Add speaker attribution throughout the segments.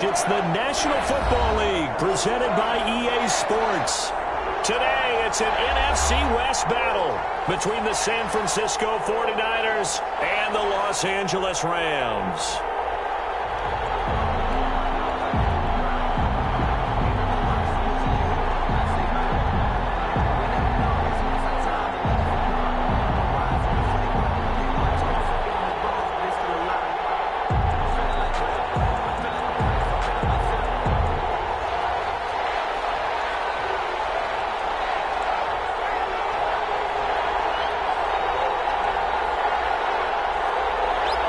Speaker 1: It's the National Football League presented by EA Sports. Today, it's an NFC West battle between the San Francisco 49ers and the Los Angeles Rams.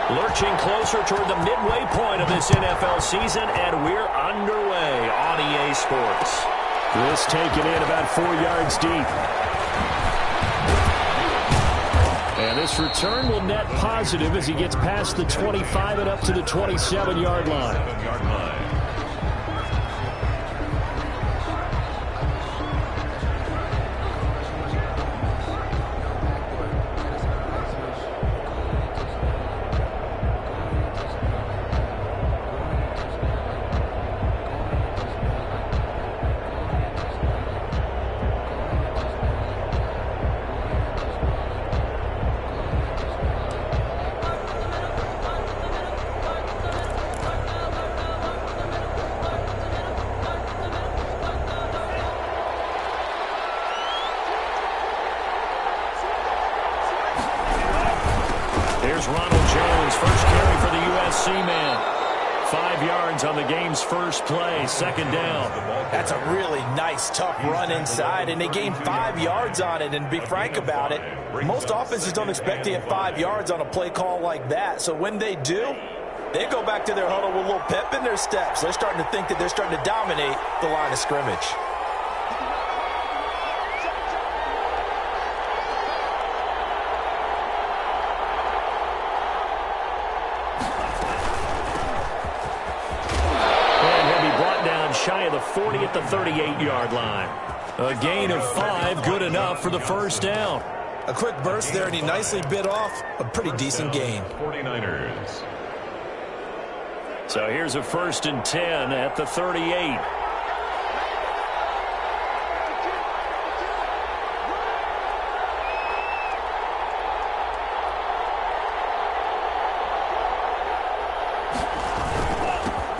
Speaker 1: Lurching closer toward the midway point of this NFL season, and we're underway on EA Sports.
Speaker 2: This taken in about 4 yards deep. And this return will net positive as he gets past the 25 and up to the 27-yard line. On the game's first play, second down.
Speaker 3: That's a really nice, tough run inside, and they gained 5 yards on it. And to be frank about it, most offenses don't expect to get 5 yards on a play call like that. So when they do, they go back to their huddle with a little pep in their steps. They're starting to think that they're starting to dominate the line of scrimmage.
Speaker 1: Shy of the 40 at the 38-yard line. A gain of 5, good enough for the first down.
Speaker 3: A quick burst there, and he nicely bit off a pretty decent gain.
Speaker 1: 49ers. So here's a 1st and 10 at the 38.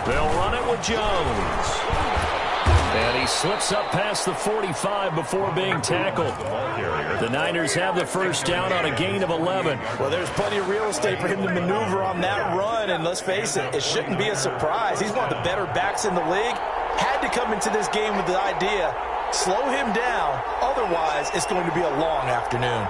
Speaker 1: They'll run it with Jones. And he slips up past the 45 before being tackled. The Niners have the first down on a gain of 11.
Speaker 3: Well, there's plenty of real estate for him to maneuver on that run, and let's face it, it shouldn't be a surprise. He's one of the better backs in the league. Had to come into this game with the idea, slow him down, otherwise it's going to be a long afternoon.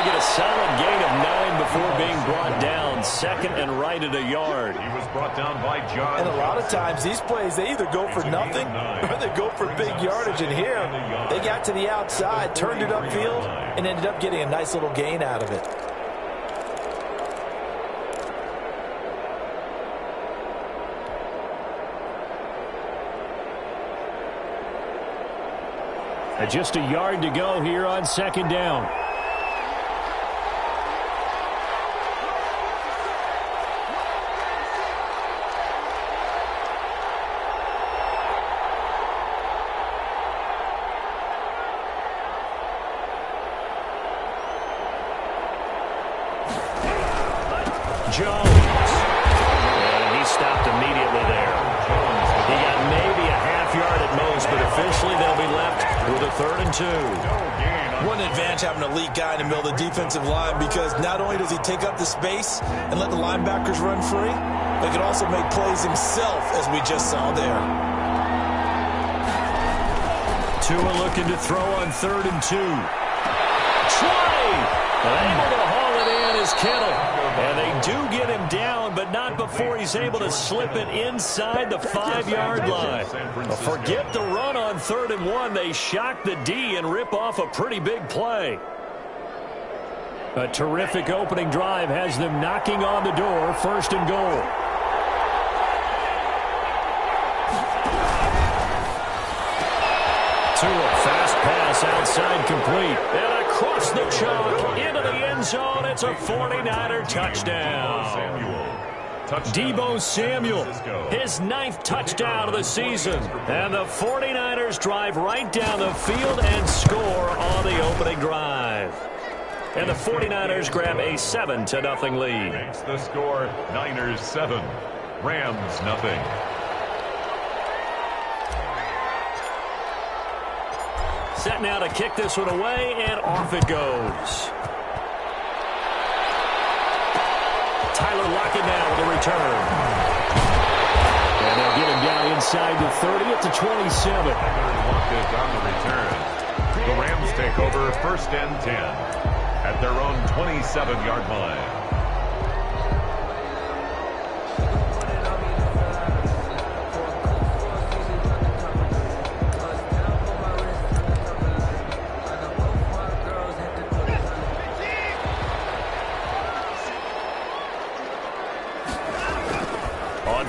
Speaker 1: A solid gain of 9 before being brought down. Second and right at a yard.
Speaker 4: He was brought down by John.
Speaker 3: And a lot of times these plays, they either go for nothing or they go for big yardage. And here, they got to the outside, turned it upfield, and ended up getting a nice little gain out of it.
Speaker 2: And just a yard to go here on second down.
Speaker 1: Jones. And he stopped immediately there. He got maybe a half yard at most, but officially they'll be left with a 3rd and 2.
Speaker 3: What an advantage having an elite guy in the middle of the defensive line, because not only does he take up the space and let the linebackers run free, but he can also make plays himself, as we just saw there.
Speaker 1: Tua looking to throw on 3rd and 2. Try! Able to haul it in is Kittle. And they do get him down, but not before he's able to slip it inside the 5-yard line. Forget the run on 3rd and 1. They shock the D and rip off a pretty big play. A terrific opening drive has them knocking on the door. 1st and goal. Tua, fast pass outside complete. And a across the chalk, into the end zone. It's a 49er touchdown. Deebo Samuel, his 9th touchdown of the season. And the 49ers drive right down the field and score on the opening drive. And the 49ers grab a 7-0 lead.
Speaker 4: Makes the score Niners 7, Rams nothing.
Speaker 1: Set now to kick this one away, and off it goes. Tyler Lockett now with a return. And they'll get him down inside the 30 at the 27.
Speaker 4: Lockett on the return. The Rams take over 1st and 10 at their own 27-yard line.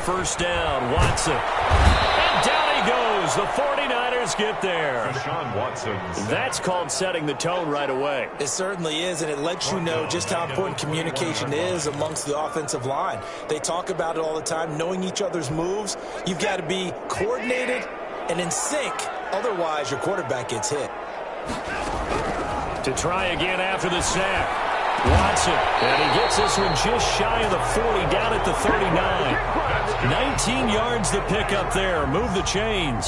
Speaker 1: First down, Watson. And down he goes. The 49ers get there.
Speaker 4: Deshaun Watson.
Speaker 1: That's called setting the tone right away.
Speaker 3: It certainly is, and it lets you know just how important communication is amongst the offensive line. They talk about it all the time, knowing each other's moves. You've got to be coordinated and in sync. Otherwise, your quarterback gets hit.
Speaker 1: To try again after the sack. Watson, and he gets this one just shy of the 40, down at the 39. 19 yards to pick up there. Move the chains.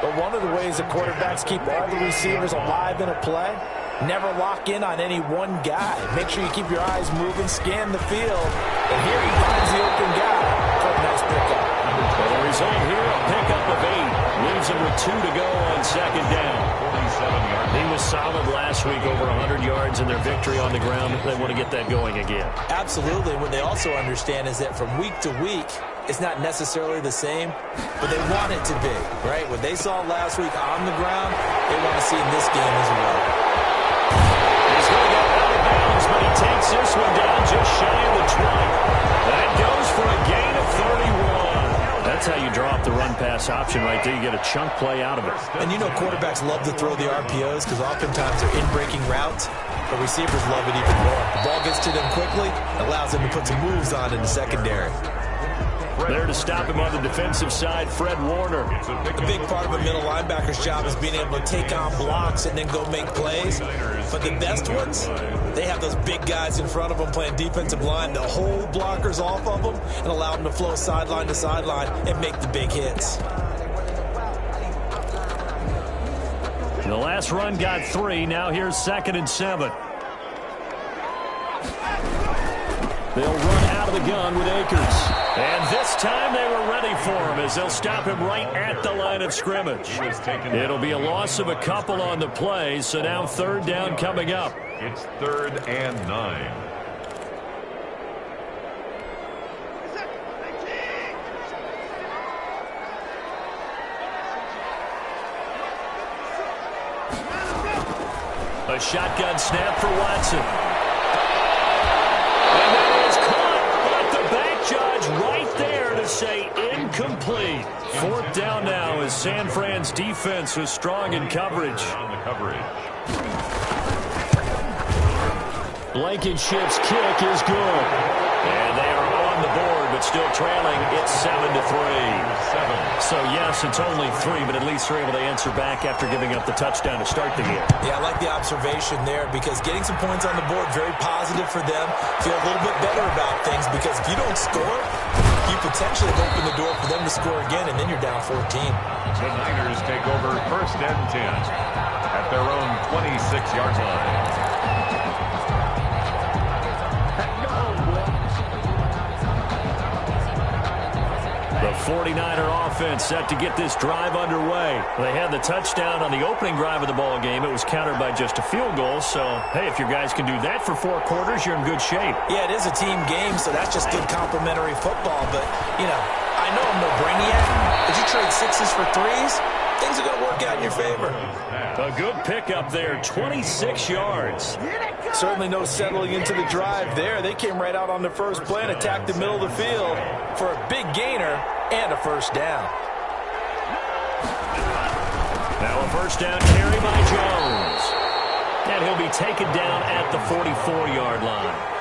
Speaker 3: But one of the ways the quarterbacks keep all the receivers alive in a play, never lock in on any one guy. Make sure you keep your eyes moving, scan the field, and here he finds the open guy for a nice pickup.
Speaker 1: Well, the result here, a pickup of 8. Leaves him with 2 to go on 2nd down. He was solid last week, over 100 yards in their victory on the ground. They want to get that going again.
Speaker 3: Absolutely. What they also understand is that from week to week, it's not necessarily the same, but they want it to be, right? What they saw last week on the ground, they want to see in this game as well.
Speaker 1: He's going to go out of bounds, but he takes this one down just shy of the 20. That goes for a gain of 31. That's how you draw up the run-pass option right there. You get a chunk play out of it.
Speaker 3: And you know quarterbacks love to throw the RPOs because oftentimes they're in-breaking routes, but receivers love it even more. The ball gets to them quickly, allows them to put some moves on in the secondary.
Speaker 1: There to stop him on the defensive side, Fred Warner.
Speaker 3: A big part of a middle linebacker's job is being able to take on blocks and then go make plays. But the best ones, they have those big guys in front of them playing defensive line to hold blockers off of them and allow them to flow sideline to sideline and make the big hits.
Speaker 1: The last run got 3. Now here's 2nd and 7. They'll run out of the gun with Akers. And this time they were ready for him as they'll stop him right at the line of scrimmage. It'll be a loss of a couple on the play, so now 3rd down coming up.
Speaker 4: It's 3rd and 9.
Speaker 1: A shotgun snap for Watson. And that is caught, but the back judge right there to say incomplete. 4th down now as San Fran's defense was strong in coverage.
Speaker 4: On the coverage.
Speaker 1: Blankenship's kick is good. And they are on the board, but still trailing. It's 7-3. So, yes, it's only 3, but at least they're able to answer back after giving up the touchdown to start the game.
Speaker 3: Yeah, I like the observation there because getting some points on the board, very positive for them. Feel a little bit better about things because if you don't score, you potentially open the door for them to score again, and then you're down 14.
Speaker 4: The Niners take over 1st and 10 at their own 26-yard line.
Speaker 1: The 49er offense set to get this drive underway. They had the touchdown on the opening drive of the ball game. It was countered by just a field goal. So, hey, if your guys can do that for 4 quarters, you're in good shape.
Speaker 3: Yeah, it is a team game, so that's just good complimentary football. But, you know, I know I'm no brainiac. But you trade 6s for 3s, things are going to work out in your favor.
Speaker 1: A good pickup there, 26 yards.
Speaker 3: Certainly no settling into the drive there. They came right out on the first play and attacked the middle of the field for a big gainer and a 1st down.
Speaker 1: Now a 1st down carry by Jones. And he'll be taken down at the 44-yard line.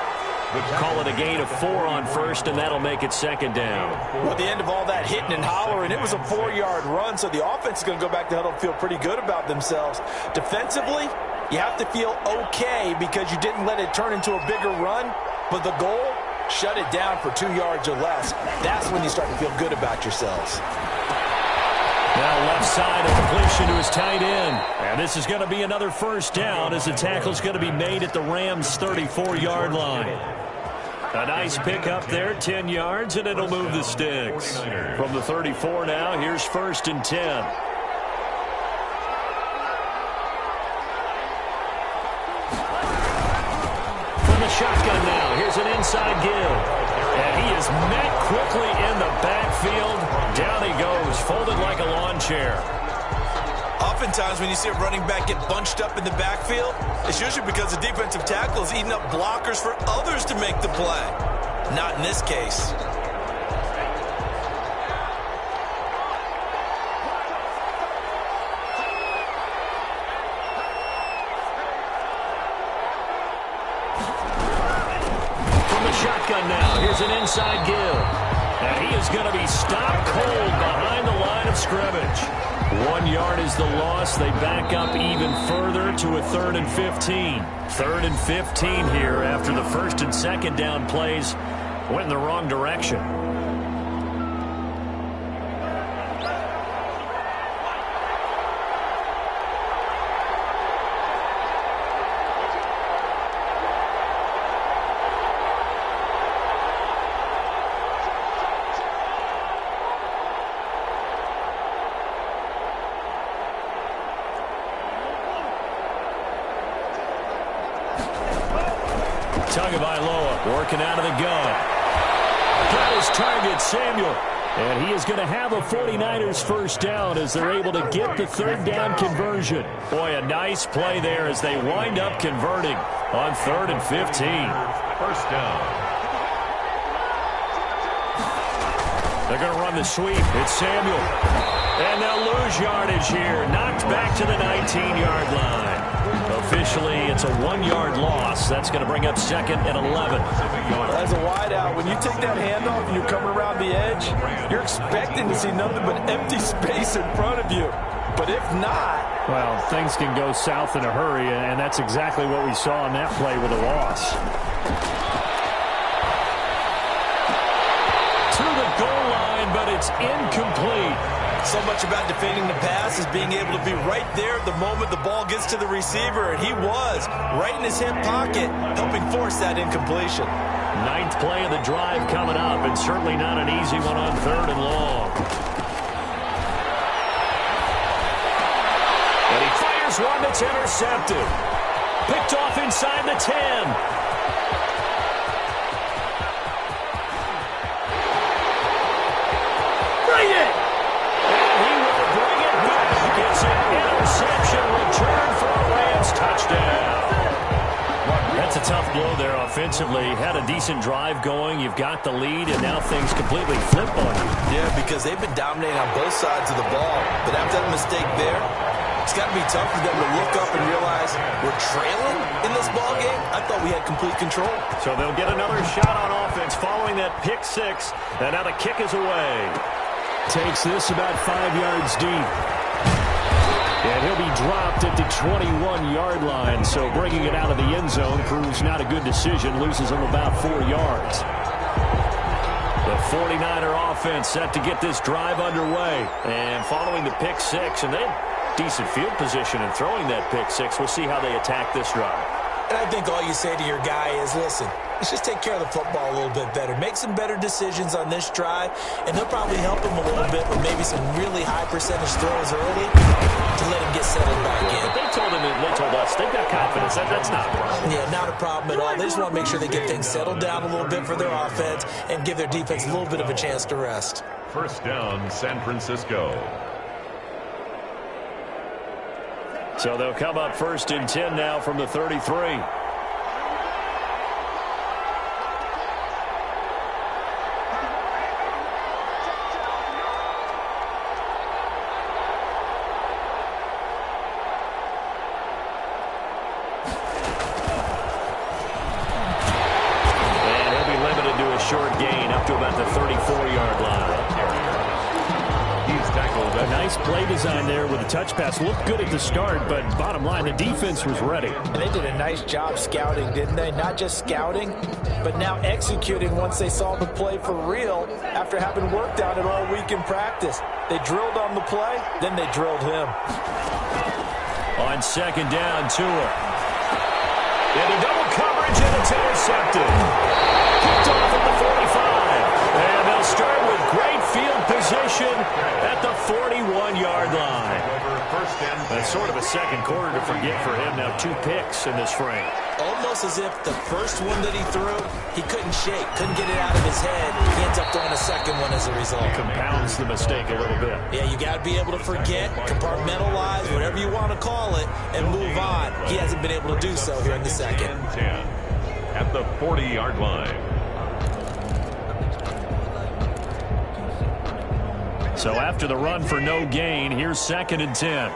Speaker 1: Call it a gain of 4 on first, and that'll make it second down.
Speaker 3: Well, at the end of all that hitting and hollering, it was a 4-yard run, so the offense is going to go back to huddle and feel pretty good about themselves. Defensively, you have to feel okay because you didn't let it turn into a bigger run, but the goal, shut it down for 2 yards or less. That's when you start to feel good about yourselves.
Speaker 1: Now left side, a completion to his tight end. And this is going to be another first down as the tackle's going to be made at the Rams' 34-yard line. A nice pick up there, 10 yards, and it'll move the sticks. From the 34 now, here's 1st and 10. From the shotgun now, here's an inside give. And he is met quickly in the backfield. Down he goes, folded like a lawn chair.
Speaker 3: Oftentimes when you see a running back get bunched up in the backfield, it's usually because the defensive tackle is eating up blockers for others to make the play. Not in this case.
Speaker 1: From the shotgun now, here's an inside give. And he is going to be stopped cold behind the line of scrimmage. 1 yard is the loss. They back up even further to a 3rd and 15. 3rd and 15 here after the 1st and 2nd down plays went in the wrong direction. Tagovailoa working out of the gun. Got his target, Samuel. And he is going to have a 49ers first down as they're able to get the 3rd down conversion. Boy, a nice play there as they wind up converting on 3rd and 15.
Speaker 4: First down.
Speaker 1: They're going to run the sweep. It's Samuel. And they'll lose yardage here. Knocked back to the 19-yard line. Officially, it's a 1-yard loss. That's going to bring up 2nd and 11.
Speaker 3: As a wideout, when you take that handoff and you're coming around the edge, you're expecting to see nothing but empty space in front of you. But if not...
Speaker 2: Well, things can go south in a hurry, and that's exactly what we saw on that play with a loss.
Speaker 1: To the goal line, but it's incomplete.
Speaker 3: So much about defending the pass is being able to be right there the moment the ball gets to the receiver, and he was right in his hip pocket, helping force that incompletion.
Speaker 1: 9th play of the drive coming up, and certainly not an easy one on 3rd and long. And he fires one that's intercepted. Picked off inside the 10. Bring it! It's an interception return for a Rams touchdown. That's a tough blow there offensively. Had a decent drive going. You've got the lead, and now things completely flip on you.
Speaker 3: Yeah, because they've been dominating on both sides of the ball. But after that mistake there, it's got to be tough for them to look up and realize we're trailing in this ball game. I thought we had complete control.
Speaker 1: So they'll get another shot on offense following that pick 6. And now the kick is away. Takes this about 5 yards deep. And he'll be dropped at the 21-yard line. So bringing it out of the end zone proves not a good decision. Loses him about 4 yards. The 49er offense set to get this drive underway. And following the pick 6, and they have decent field position in throwing that pick 6. We'll see how they attack this drive.
Speaker 3: And I think all you say to your guy is, listen, let's just take care of the football a little bit better. Make some better decisions on this drive, and they'll probably help him a little bit with maybe some really high percentage throws early to let him get settled back in.
Speaker 1: But they told him, and they told us, they've got confidence. That's not a problem.
Speaker 3: Yeah, not a problem at all. They just want to make sure they get things settled down a little bit for their offense and give their defense a little bit of a chance to rest.
Speaker 4: First down, San Francisco.
Speaker 1: So they'll come up 1st and 10 now from the 33. to about the 34-yard line.
Speaker 4: He's tackled.
Speaker 2: A nice play design there with the touch pass. Looked good at the start, but bottom line, the defense was ready.
Speaker 3: And they did a nice job scouting, didn't they? Not just scouting, but now executing once they saw the play for real after having worked on it all week in practice. They drilled on the play, then they drilled him.
Speaker 1: On second down, Tua. Into double coverage, and it's intercepted. Kicked off at the 45. And they'll start with great field position at the 41-yard line. That's sort of a second quarter to forget for him. Now 2 picks in this frame.
Speaker 3: Almost as if the first one that he threw, he couldn't shake, couldn't get it out of his head. He ends up throwing a second one as a result.
Speaker 1: Compounds the mistake a little bit.
Speaker 3: Yeah, you got to be able to forget, compartmentalize, whatever you want to call it, and move on. He hasn't been able to do so here in the second.
Speaker 4: 10 at the 40-yard line.
Speaker 1: So after the run for no gain, here's second and 10.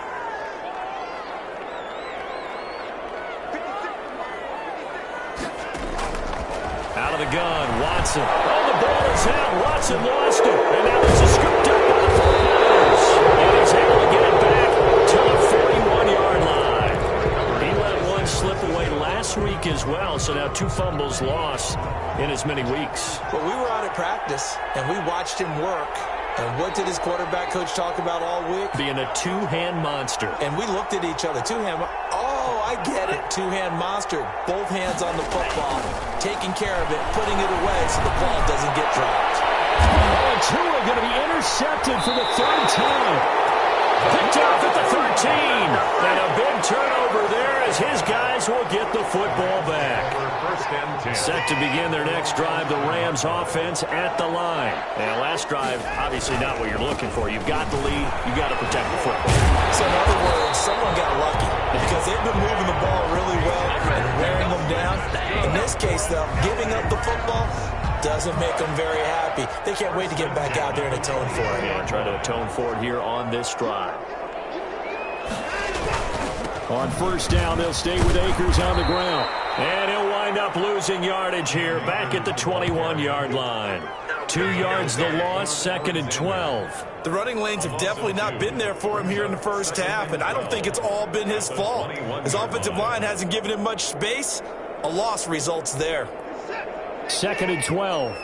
Speaker 1: Out of the gun, Watson. Oh, the ball is out. Watson lost it. And now there's a scooped up by the 49ers. And he's able to get it back to the 41-yard line. He let one slip away last week as well, so now 2 fumbles lost in as many weeks.
Speaker 3: Well, we were out at practice, and we watched him work. And what did his quarterback coach talk about all week?
Speaker 1: Being a 2-hand monster.
Speaker 3: And we looked at each other. Oh, I get it. 2-hand monster. Both hands on the football. Taking care of it. Putting it away so the ball doesn't get dropped.
Speaker 2: Oh, and Tua going to be intercepted for the 3rd time.
Speaker 1: Picked off at the 13. And a big turnover there as his guys will get the football back. Set to begin their next drive, the Rams offense at the line. And last drive, obviously not what you're looking for. You've got the lead. You've got to protect the football.
Speaker 3: So in other words, someone got lucky because they've been moving the ball really well and wearing them down. In this case, though, giving up the football doesn't make them very happy. They can't wait to get back out there and atone for it.
Speaker 1: Yeah, try to atone for it here on this drive.
Speaker 2: On first down, they'll stay with Akers on the ground.
Speaker 1: And he'll wind up losing yardage here back at the 21-yard line. 2 yards the loss, second and 12.
Speaker 3: The running lanes have definitely not been there for him here in the first half, and I don't think it's all been his fault. His offensive line hasn't given him much space. A loss results there.
Speaker 2: Second and 12.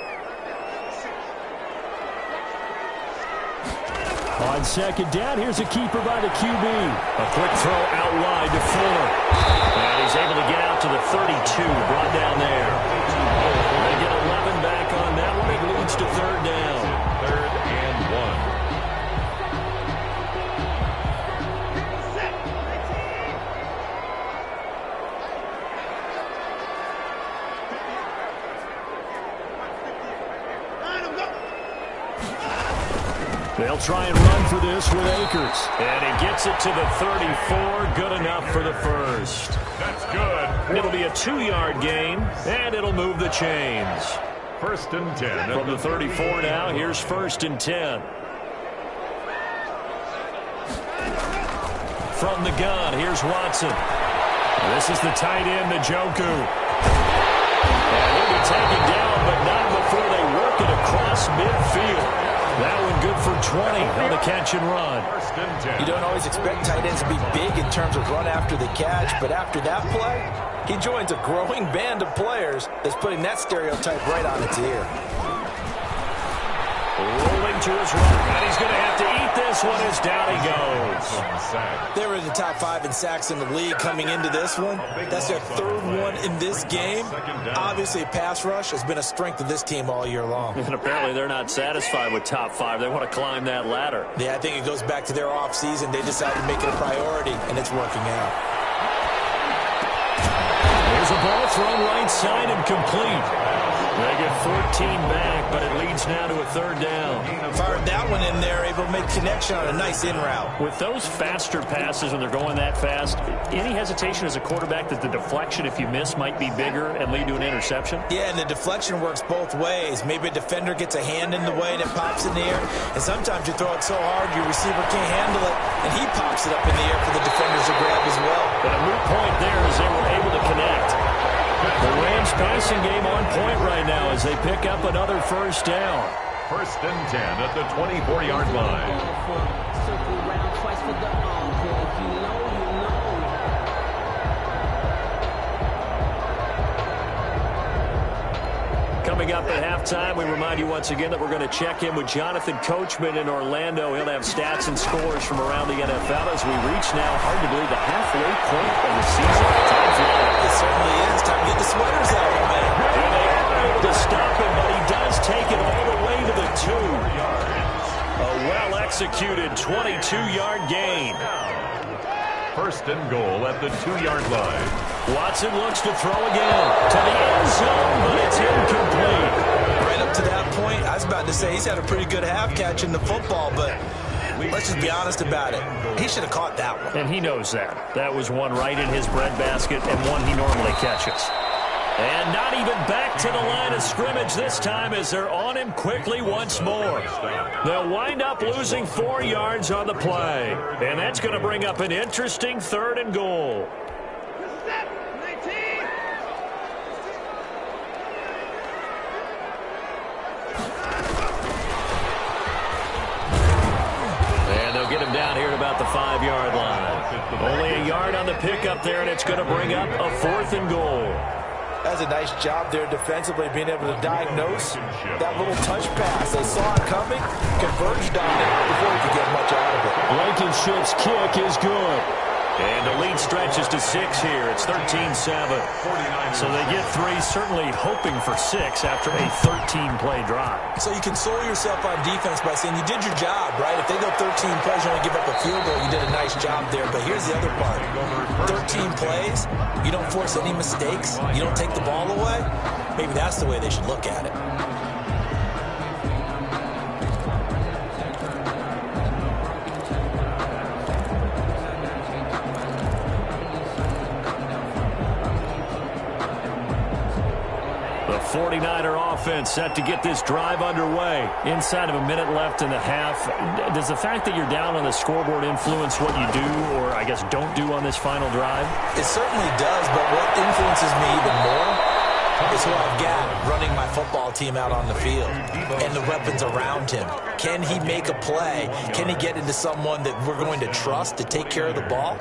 Speaker 2: On second down, here's a keeper by the QB.
Speaker 1: A quick throw out wide to Fuller. And he's able to get out to the 32, brought down there. They get 11 back on that one. It leads to third down.
Speaker 4: 3rd and 1.
Speaker 2: They'll try and run for this with Akers.
Speaker 1: And he gets it to the 34. Good enough for the first.
Speaker 4: That's good.
Speaker 1: It'll be a 2-yard gain, and it'll move the chains.
Speaker 4: 1st and 10.
Speaker 1: From the 34 now, here's 1st and 10. From the gun, here's Watson. This is the tight end, Njoku. And he'll be taken down, but not before they work it across midfield. That one good for 20 on the catch and run.
Speaker 4: 1st and 10.
Speaker 3: You don't always expect tight ends to be big in terms of run after the catch, but after that play, he joins a growing band of players that's putting that stereotype right on its ear.
Speaker 1: Rolling to his right, and he's going to have to eat this one as down he goes.
Speaker 3: They were in the top 5 in sacks in the league coming into this one. That's their 3rd one in this game. Obviously, pass rush has been a strength of this team all year long.
Speaker 1: And apparently they're not satisfied with top 5. They want to climb that ladder.
Speaker 3: Yeah, I think it goes back to their offseason. They decided to make it a priority, and it's working out.
Speaker 1: There's a ball thrown right side and complete. They get 14 back, but it leads now to a 3rd down.
Speaker 3: Fired that one in there, able to make connection on a nice in route.
Speaker 1: With those faster passes when they're going that fast, any hesitation as a quarterback that the deflection, if you miss, might be bigger and lead to an interception?
Speaker 3: Yeah, and the deflection works both ways. Maybe a defender gets a hand in the way and it pops in the air. And sometimes you throw it so hard your receiver can't handle it, and he pops it up in the air for the defenders to grab as well.
Speaker 1: But a moot point there as they were able to connect. The Rams passing game on point right now as they pick up another first down.
Speaker 4: 1st and 10 at the 24-yard line.
Speaker 1: Coming up at halftime, we remind you once again that we're going to check in with Jonathan Coachman in Orlando. He'll have stats and scores from around the NFL as we reach now, hard to believe, the halfway point of the season. Time flies.
Speaker 3: It certainly is. Time to get the sweaters out, man.
Speaker 1: And they are able to stop him, but he does take it all the way to the 2. A well-executed 22-yard gain.
Speaker 4: 1st and goal at the 2-yard line.
Speaker 1: Watson looks to throw again to the end zone, but it's incomplete.
Speaker 3: Right up to that point, I was about to say he's had a pretty good half catching the football, but let's just be honest about it. He should have caught that one.
Speaker 1: And he knows that. That was one right in his breadbasket and one he normally catches. And not even back to the line of scrimmage this time as they're on him quickly once more. They'll wind up losing 4 yards on the play. And that's going to bring up an interesting 3rd and goal. And they'll get him down here at about the 5-yard line. Only a yard on the pickup there, and it's going to bring up a 4th and goal.
Speaker 3: That's a nice job there defensively, being able to diagnose that little touch pass. They saw it coming, converged on it before he could get much out of it.
Speaker 1: Blankenship's kick is good. And the lead stretches to 6 here. It's 13-7. So they get 3, certainly hoping for 6 after a 13-play drive.
Speaker 3: So you console yourself on defense by saying you did your job, right? If they go 13 plays, you only give up a field goal, you did a nice job there. But here's the other part. 13 plays, you don't force any mistakes, you don't take the ball away. Maybe that's the way they should look at it.
Speaker 1: The 49er offense set to get this drive underway. Inside of a minute left in the half. Does the fact that you're down on the scoreboard influence what you do or, I guess, don't do on this final drive?
Speaker 3: It certainly does, but what influences me even more is who I've got running my football team out on the field and the weapons around him. Can he make a play? Can he get into someone that we're going to trust to take care of the ball?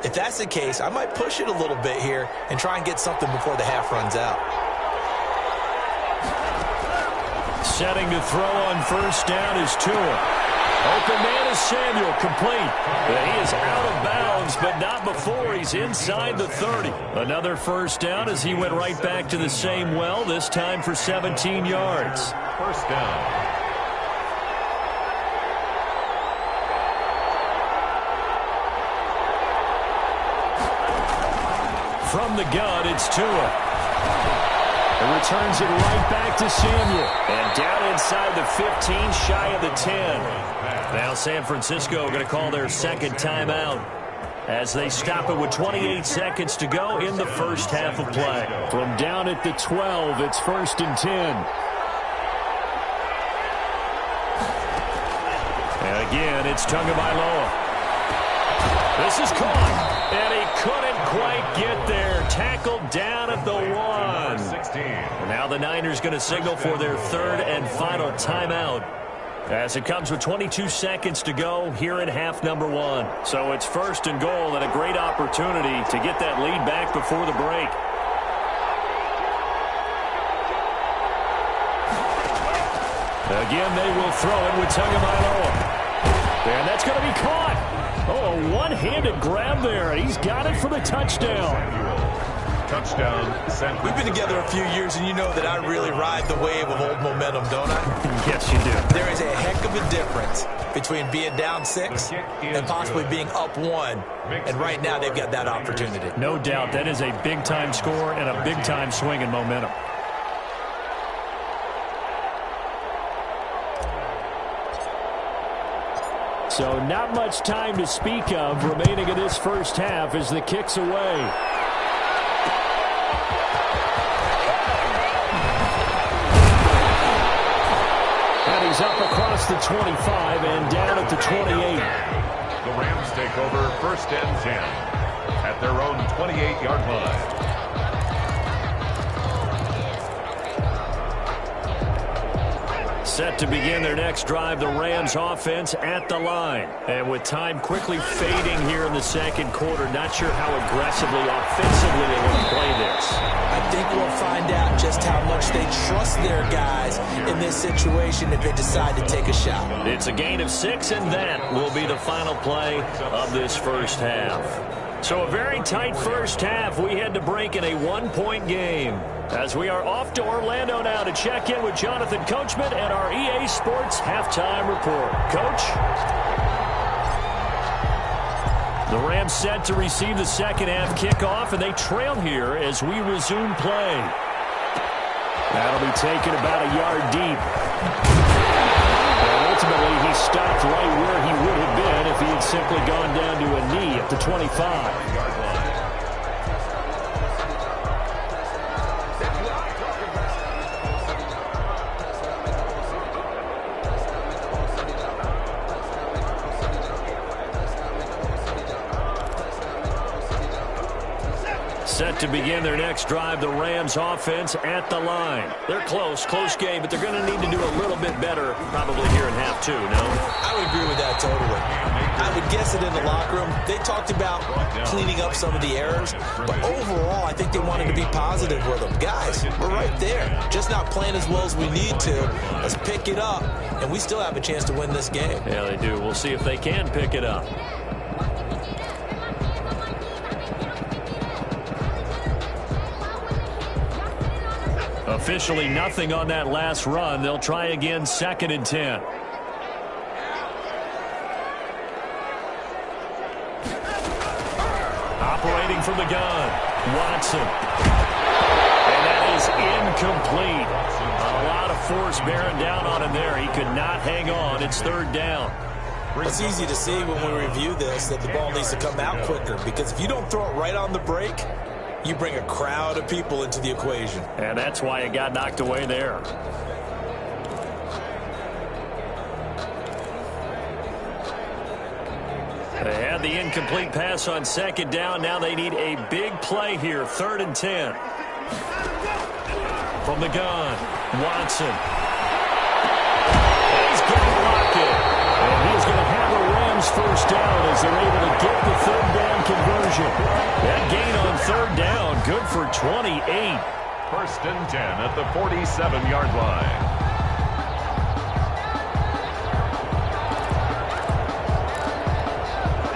Speaker 3: If that's the case, I might push it a little bit here and try and get something before the half runs out.
Speaker 1: Setting to throw on first down is Tua. Open man is Samuel, complete. He is out of bounds, but not before he's inside the 30. Another first down as he went right back to the same well, this time for 17 yards.
Speaker 4: 1st down.
Speaker 1: From the gun, it's Tua. And returns it right back to Samuel. And down inside the 15, shy of the 10. Now San Francisco going to call their second timeout as they stop it with 28 seconds to go in the first half of play. From down at the 12, it's 1st and 10. And again, it's Tagovailoa. This is caught. And he couldn't quite get there. Tackled down at the 1.
Speaker 4: 16.
Speaker 1: Now the Niners going to signal for their 3rd and final timeout as it comes with 22 seconds to go here in half number 1. So it's 1st and goal and a great opportunity to get that lead back before the break. Again, they will throw it with Tagovailoa. And that's going to be caught. Oh, a one-handed grab there. He's got it for the touchdown.
Speaker 4: Touchdown.
Speaker 3: We've been together a few years, and you know that I really ride the wave of old momentum, don't I?
Speaker 1: Yes, you do.
Speaker 3: There is a heck of a difference between being down 6 and possibly being up 1. And right now, they've got that opportunity.
Speaker 1: No doubt. That is a big-time score and a big-time swing in momentum. So not much time to speak of remaining in this first half as the kick's away. And he's up across the 25 and down at the 28.
Speaker 4: The Rams take over 1st and 10 at their own 28-yard line.
Speaker 1: Set to begin their next drive, the Rams offense at the line. And with time quickly fading here in the second quarter, not sure how aggressively, offensively they want to play this.
Speaker 3: I think we'll find out just how much they trust their guys in this situation if they decide to take a shot.
Speaker 1: It's a gain of 6, and that will be the final play of this first half. So a very tight first half. We head to break in a 1-point game, as we are off to Orlando now to check in with Jonathan Coachman and our EA Sports Halftime Report. Coach? The Rams set to receive the second half kickoff, and they trail here as we resume play. That'll be taken about a yard deep. And ultimately, he stopped right where he would have been if he had simply gone down to a knee at the 25. Set to begin their next drive, the Rams offense at the line. They're close game, but they're going to need to do a little bit better probably here in half 2, no?
Speaker 3: I would agree with that totally. I would guess it in the locker room. They talked about cleaning up some of the errors, but overall I think they wanted to be positive with them. Guys, we're right there. Just not playing as well as we need to. Let's pick it up, and we still have a chance to win this game.
Speaker 1: Yeah, they do. We'll see if they can pick it up. Officially nothing on that last run. They'll try again, 2nd and 10. Operating from the gun, Watson. And that is incomplete. A lot of force bearing down on him there. He could not hang on. It's 3rd down.
Speaker 3: It's easy to see when we review this that the ball needs to come out quicker, because if you don't throw it right on the break, you bring a crowd of people into the equation.
Speaker 1: And that's why it got knocked away there. They had the incomplete pass on 2nd down. Now they need a big play here. 3rd and 10. From the gun, Watson. He's going to block it. And he's going to have a Rams first down as they're able to get the 3rd down conversion. That gain on 3rd down, good for 28.
Speaker 4: 1st and 10 at the 47-yard line.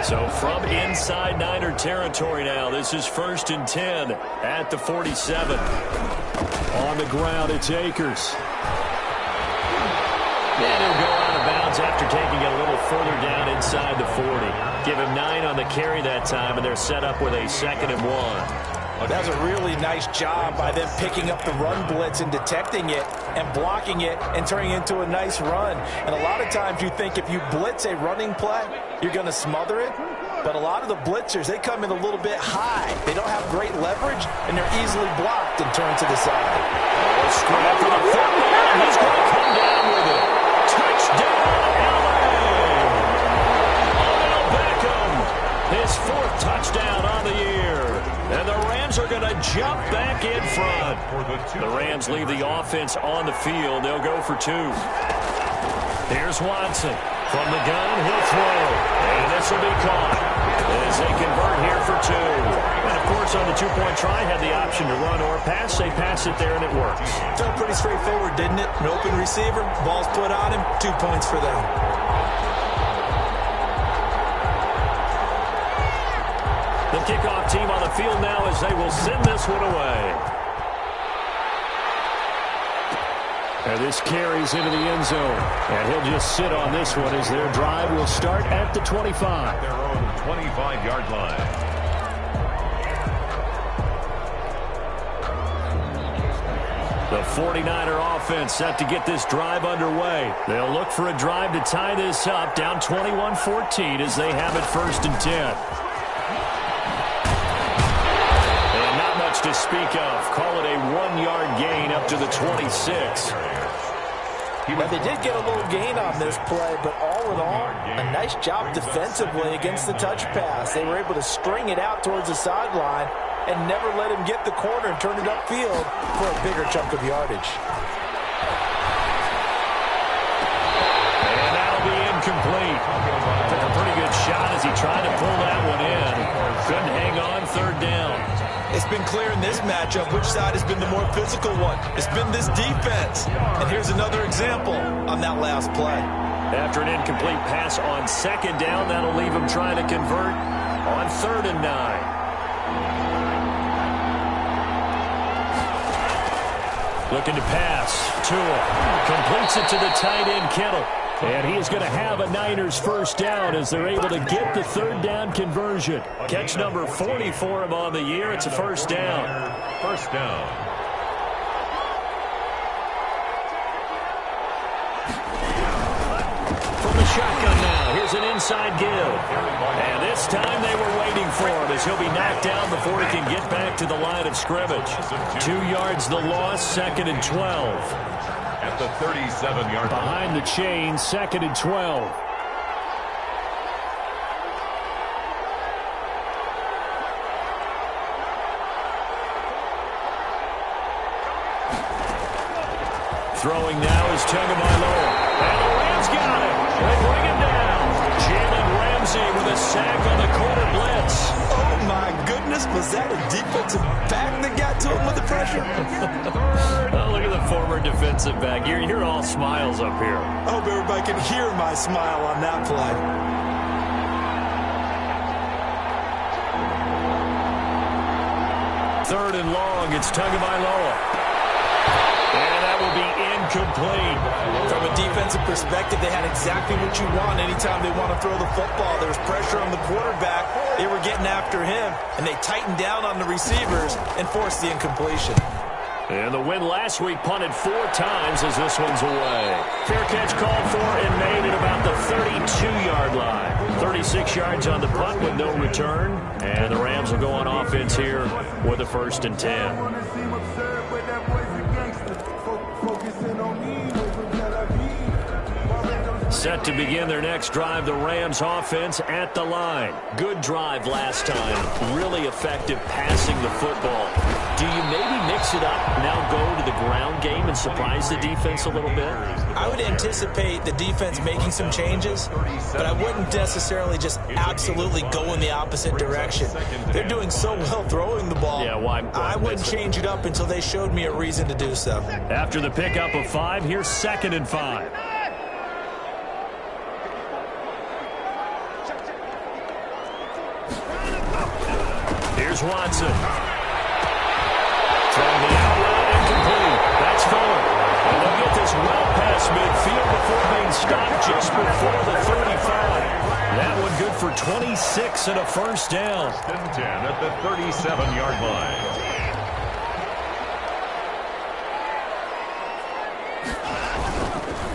Speaker 1: So from inside Niner territory now, this is 1st and 10 at the 47. On the ground, it's Akers. And he'll go out of bounds after taking it a little further down inside the 40. Give him 9 on the carry that time, and they're set up with a 2nd and 1.
Speaker 3: That was a really nice job by them picking up the run blitz and detecting it and blocking it and turning it into a nice run. And a lot of times you think if you blitz a running play, you're going to smother it. But a lot of the blitzers, they come in a little bit high. They don't have great leverage, and they're easily blocked and turned to the side.
Speaker 1: Scrap for the 3rd down. He's going to come down with it. Touchdown, L.A. Odell Beckham, his 4th touchdown on the year. And the Rams are going to jump back in front. The Rams leave the offense on the field. They'll go for 2. Here's Watson. From the gun, he'll throw. And this will be caught as they convert here for 2. And, of course, on the 2-point try, had the option to run or pass. They pass it there, and it works.
Speaker 3: Felt pretty straightforward, didn't it? An open receiver, ball's put on him, 2 points for them.
Speaker 1: The kickoff team on the field now as they will send this one away. And this carries into the end zone. And he'll just sit on this one as their drive will start at the 25.
Speaker 4: Their own 25-yard line.
Speaker 1: The 49er offense set to get this drive underway. They'll look for a drive to tie this up, down 21-14 as they have it 1st and 10. And not much to speak of. Call it a 1-yard gain up to the 26.
Speaker 3: Well, they did get a little gain on this play, but all in all, a nice job defensively against the touch pass. They were able to string it out towards the sideline and never let him get the corner and turn it upfield for a bigger chunk of yardage.
Speaker 1: Took a pretty good shot as he tried to pull that one in. Couldn't hang on, third down.
Speaker 3: It's been clear in this matchup which side has been the more physical one. It's been this defense. And here's another example on that last play.
Speaker 1: After an incomplete pass on second down, that'll leave him trying to convert on 3rd and 9. Looking to pass. Tua completes it to the tight end, Kittle. And he is going to have a Niners first down as they're able to get the 3rd down conversion. Catch number 40 for him on the year. It's a first down.
Speaker 4: First down.
Speaker 1: From the shotgun now, here's an inside give. And this time they were waiting for him as he'll be knocked down before he can get back to the line of scrimmage. 2 yards the loss, 2nd and 12.
Speaker 4: At the 37-yard line.
Speaker 1: Behind the chain, 2nd and 12. Throwing now is Tagovailoa. And the Rams got him. They bring him down. Jalen Ramsey with a sack on the corner blitz.
Speaker 3: Oh, my goodness. Was that a defensive back that got to him with the pressure?
Speaker 1: Oh, look at the former defensive back. You're all smiles up here.
Speaker 3: I hope everybody can hear my smile on that play.
Speaker 1: Third and long, it's Tagovailoa. And that will be incomplete.
Speaker 3: From a defensive perspective, they had exactly what you want anytime they want to throw the football. There was pressure on the quarterback. They were getting after him, and they tightened down on the receivers and forced the incompletion.
Speaker 1: And the win last week punted 4 times as this one's away. Fair catch called for and made at about the 32-yard line. 36 yards on the punt with no return. And the Rams will go on offense here with a 1st and 10. Set to begin their next drive, the Rams offense at the line. Good drive last time. Really effective passing the football. Do you maybe mix it up, now go to the ground game and surprise the defense a little bit?
Speaker 3: I would anticipate the defense making some changes, but I wouldn't necessarily just absolutely go in the opposite direction. They're doing so well throwing the ball.
Speaker 1: Yeah, why
Speaker 3: I wouldn't change it up until they showed me a reason to do so.
Speaker 1: After the pickup of 5, here's 2nd and 5. Here's Watson. From the outlet, incomplete. That's Fuller. And they'll get this well past midfield before being stopped just before the 35. That one good for 26 and a first down.
Speaker 4: 10 at the 37-yard line.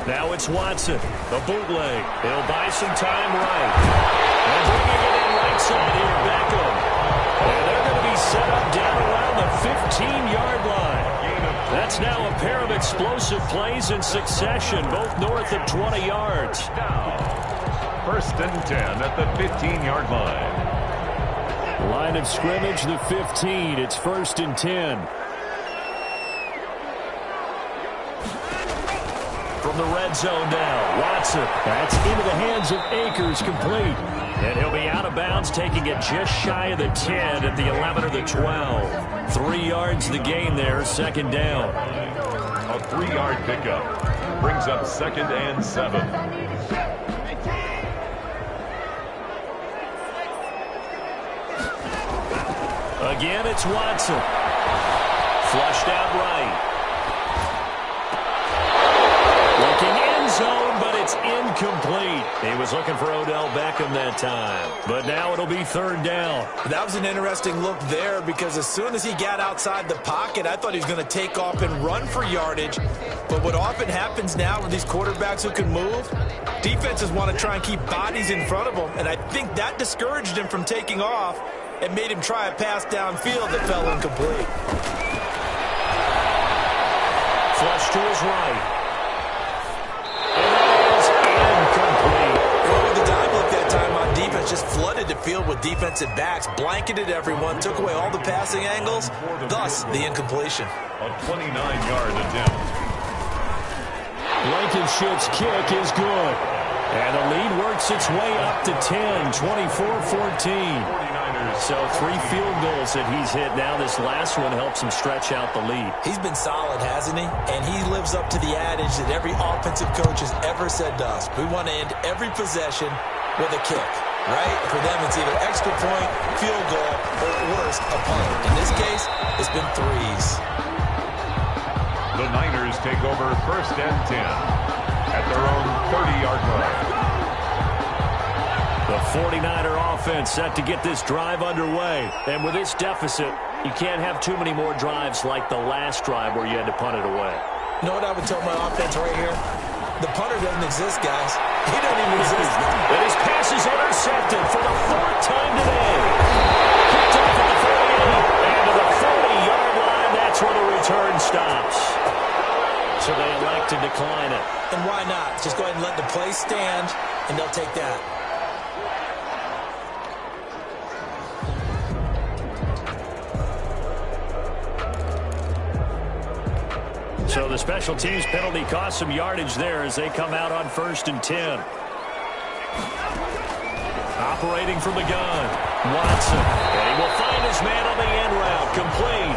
Speaker 1: Now it's Watson. A bootleg. He'll buy some time right. And bringing it in right side here, Beckham. And they're going to be set up down around the 15-yard line. That's now a pair of explosive plays in succession, both north of 20 yards.
Speaker 4: 1st and 10 at the 15-yard line.
Speaker 1: Line of scrimmage, the 15. It's 1st and 10. From the red zone now, Watson. That's into the hands of Akers, complete. And he'll be out of bounds, taking it just shy of the 10 at the 11 or the 12. 3 yards the gain there, 2nd down.
Speaker 4: A 3-yard pickup brings up 2nd and 7.
Speaker 1: Again, it's Watson. Flushed out right. Looking end zone, but it's incomplete. He was looking for Odell Beckham that time. But now it'll be 3rd down.
Speaker 3: That was an interesting look there because as soon as he got outside the pocket, I thought he was going to take off and run for yardage. But what often happens now with these quarterbacks who can move, defenses want to try and keep bodies in front of them. And I think that discouraged him from taking off and made him try a pass downfield that fell incomplete.
Speaker 1: Flush to his right. Incomplete.
Speaker 3: The dive look that time on defense just flooded the field with defensive backs, blanketed everyone, took away all the passing angles, thus the incompletion.
Speaker 4: A 29-yard attempt.
Speaker 1: Blankenship's kick is good. And the lead works its way up to 10, 24-14. So 3 field goals that he's hit now. This last one helps him stretch out the lead.
Speaker 3: He's been solid, hasn't he? And he lives up to the adage that every offensive coach has ever said to us. We want to end every possession with a kick, right? For them, it's either extra point, field goal, or worst, a punt. In this case, it's been 3s.
Speaker 4: The Niners take over 1st and 10 at their own 30-yard line.
Speaker 1: The 49er offense set to get this drive underway. And with this deficit, you can't have too many more drives like the last drive where you had to punt it away.
Speaker 3: You know what I would tell my offense right here? The punter doesn't exist, guys. He doesn't even exist.
Speaker 1: And his pass is intercepted for the 4th time today. Picked up at the 48 and to the 40-yard line. That's where the return stops. So they elect to decline it.
Speaker 3: And why not? Just go ahead and let the play stand, and they'll take that.
Speaker 1: So the special teams penalty cost some yardage there as they come out on 1st and 10. Operating from the gun, Watson. And he will find his man on the end route. Complete.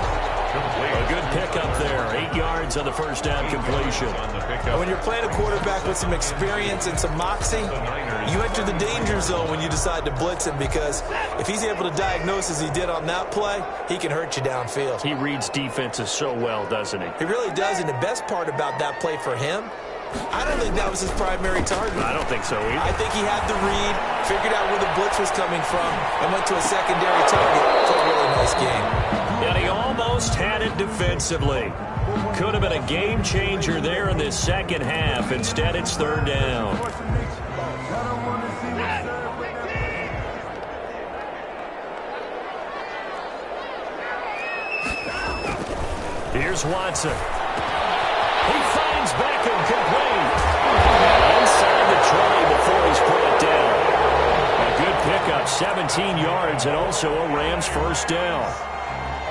Speaker 1: A good pickup there. 8 yards on the first down completion.
Speaker 3: And when you're playing a quarterback with some experience and some moxie, you enter the danger zone when you decide to blitz him, because if he's able to diagnose as he did on that play, he can hurt you downfield.
Speaker 1: He reads defenses so well, doesn't he?
Speaker 3: He really does, and the best part about that play for him, I don't think that was his primary target.
Speaker 1: I don't think so either.
Speaker 3: I think he had the read, figured out where the blitz was coming from, and went to a secondary target for a really nice game.
Speaker 1: And he almost had it defensively. Could have been a game changer there in this second half. Instead, it's 3rd down. Here's Watson. He finds Beckham complete. Inside the 20 before he's put it down. A good pickup, 17 yards, and also a Rams 1st down.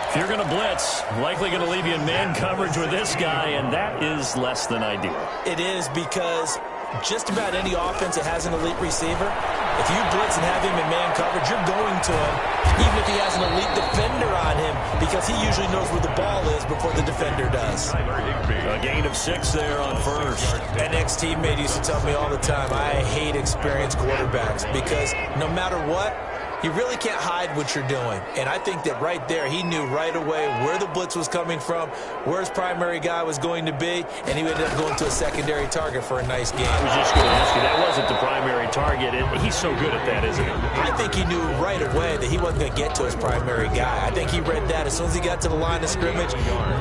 Speaker 1: If you're going to blitz, likely going to leave you in man coverage with this guy, and that is less than ideal.
Speaker 3: It is, because just about any offense that has an elite receiver, if you blitz and have him in man coverage, you're going to him, even if he has an elite defender on him, because he usually knows where the ball is before the defender does.
Speaker 1: A gain of 6 there on 1st.
Speaker 3: An ex-teammate used to tell me all the time, I hate experienced quarterbacks, because no matter what, you really can't hide what you're doing. And I think that right there, he knew right away where the blitz was coming from, where his primary guy was going to be, and he ended up going to a secondary target for a nice game.
Speaker 1: I was just going to ask you, that wasn't the primary target. He's so good at that, isn't he?
Speaker 3: I think he knew right away that he wasn't going to get to his primary guy. I think he read that as soon as he got to the line of scrimmage,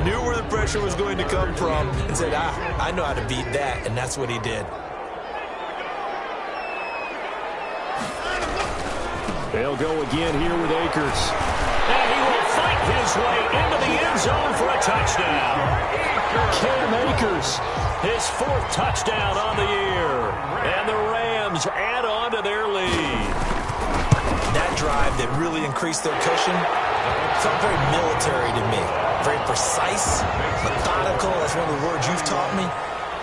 Speaker 3: knew where the pressure was going to come from, and said, I know how to beat that, and that's what he did.
Speaker 1: They'll go again here with Akers. And he will fight his way into the end zone for a touchdown. Cam Akers, his 4th touchdown on the year. And the Rams add on to their lead.
Speaker 3: That drive that really increased their cushion felt very military to me. Very precise, methodical. That's one of the words you've taught me.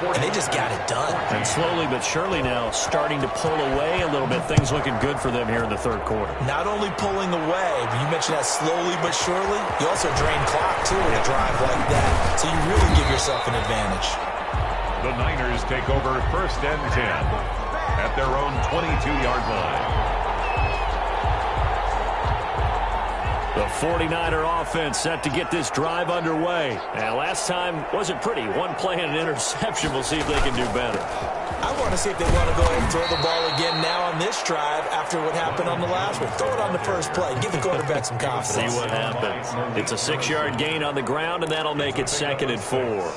Speaker 3: And they just got it done.
Speaker 1: And slowly but surely now starting to pull away a little bit. Things looking good for them here in the 3rd quarter.
Speaker 3: Not only pulling away, but you mentioned that slowly but surely. You also drain clock, too, with a drive like that. So you really give yourself an advantage.
Speaker 4: The Niners take over 1st and 10 at their own 22-yard line.
Speaker 1: The 49er offense set to get this drive underway. Now, last time wasn't pretty. One play and an interception. We'll see if they can do better.
Speaker 3: I want to see if they want to go ahead and throw the ball again now on this drive after what happened on the last one. Throw it on the first play. Give the quarterback some confidence.
Speaker 1: See what happens. It's a 6-yard gain on the ground, and that'll make it 2nd and 4.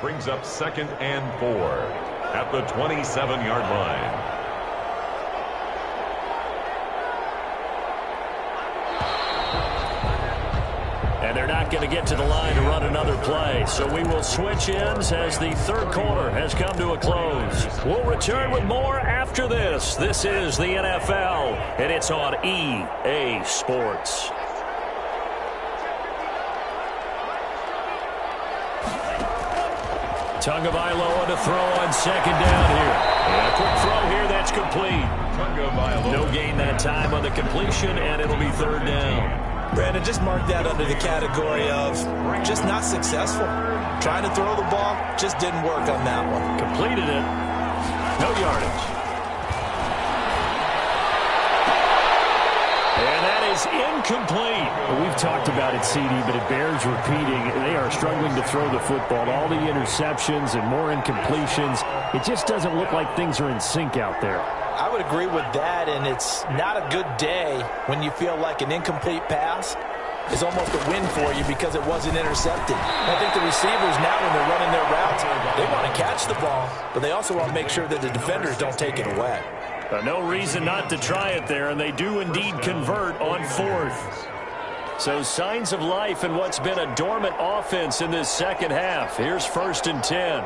Speaker 4: Brings up 2nd and 4 at the 27-yard line.
Speaker 1: And they're not going to get to the line to run another play. So we will switch ends as the 3rd quarter has come to a close. We'll return with more after this. This is the NFL, and it's on EA Sports. Tagovailoa to throw on second down here. And a quick throw here, that's complete. No gain that time on the completion, and it'll be third down.
Speaker 3: Brandon, just mark that under the category of just not successful. Trying to throw the ball, just didn't work on that one.
Speaker 1: Completed it. No yardage. And that is incomplete.
Speaker 2: Well, we've talked about it, CD, but it bears repeating. They are struggling to throw the football. All the interceptions and more incompletions. It just doesn't look like things are in sync out there.
Speaker 3: I would agree with that, and it's not a good day when you feel like an incomplete pass is almost a win for you because it wasn't intercepted. I think the receivers now, when they're running their routes, they want to catch the ball, but they also want to make sure that the defenders don't take it away.
Speaker 1: No reason not to try it there, and they do indeed convert on fourth. So signs of life in what's been a dormant offense in this second half. Here's 1st and 10.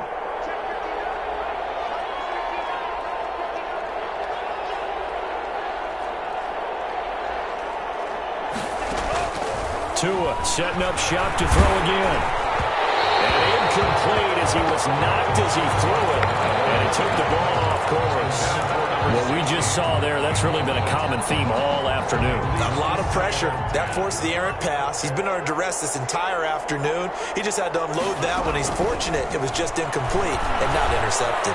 Speaker 1: Tua setting up shop to throw again. And incomplete as he was knocked as he threw it. And he took the ball off course. What we just saw there, that's really been a common theme all afternoon.
Speaker 3: A lot of pressure. That forced the errant pass. He's been under duress this entire afternoon. He just had to unload that one. He's fortunate it was just incomplete and not intercepted.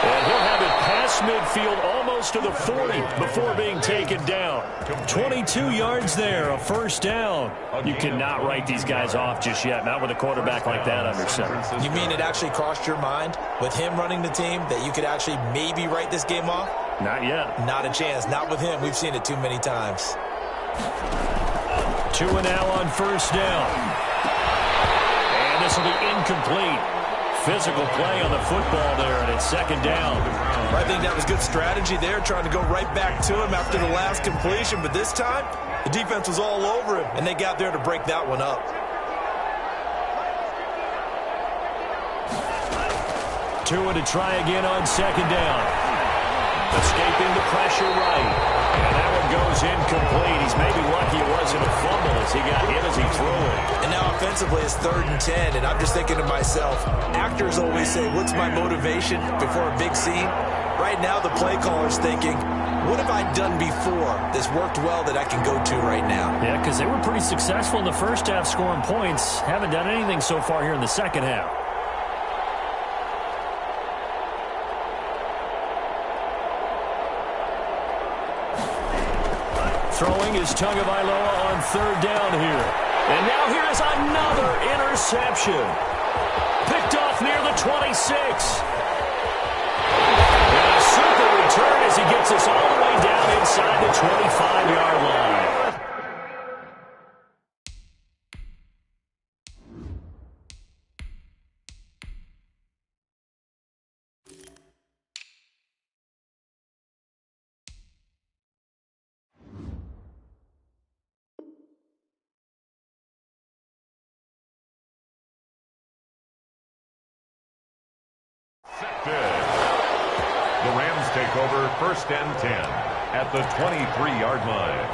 Speaker 1: And he'll have it past midfield almost to the 40 before being taken down. 22 yards there, a first down. You cannot write these guys off just yet, not with a quarterback like that under center.
Speaker 3: You mean it actually crossed your mind with him running the team that you could actually maybe write this game off?
Speaker 1: Not yet.
Speaker 3: Not a chance. Not with him. We've seen it too many times.
Speaker 1: Tua now on first down. And this will be incomplete. Physical play on the football there, and it's second down.
Speaker 3: I think that was good strategy there, trying to go right back to him after the last completion. But this time, the defense was all over him, and they got there to break that one up.
Speaker 1: Tua to try again on second down. Escaping the pressure right. And that one goes incomplete. He's maybe lucky it wasn't a fumble as he got hit as he threw it.
Speaker 3: And now offensively it's 3rd and 10, and I'm just thinking to myself, actors always say, what's my motivation before a big scene? Right now the play caller's thinking, what have I done before that's worked well that I can go to right now?
Speaker 2: Yeah, because they were pretty successful in the first half scoring points. Haven't done anything so far here in the second half.
Speaker 1: Throwing is Tagovailoa on third down here. And now here is another interception. Picked off near the 26. And a super return as he gets us all the way down inside the 25-yard line.
Speaker 4: The Rams take over 1st and 10 at the 23-yard line.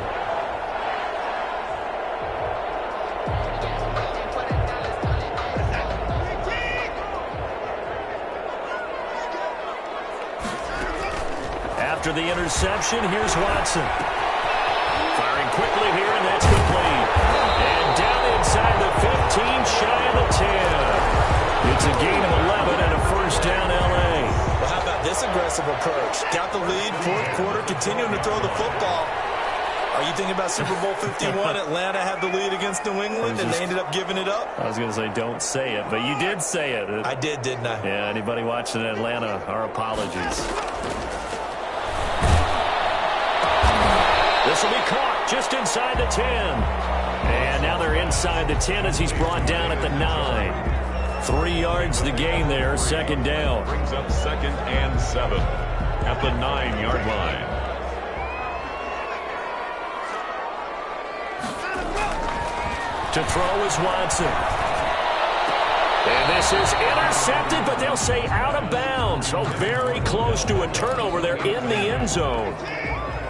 Speaker 1: After the interception, here's Watson. Firing quickly here, and that's complete. And down inside the 15, shy of the 10. It's a gain of 11 and a first down, L.A.
Speaker 3: Well, how about this aggressive approach? Got the lead, 4th quarter, continuing to throw the football. Are you thinking about Super Bowl 51? Atlanta had the lead against New England, and they ended up giving it up?
Speaker 1: I was going to say, don't say it, but you did say it.
Speaker 3: I did, didn't I?
Speaker 1: Yeah, anybody watching Atlanta, our apologies. This will be caught just inside the 10. And now they're inside the 10 as he's brought down at the 9. 3 yards the gain there, second down.
Speaker 4: Brings up 2nd and 7 at the 9-yard line.
Speaker 1: To throw is Watson. And this is intercepted, but they'll say out of bounds. So very close to a turnover there in the end zone.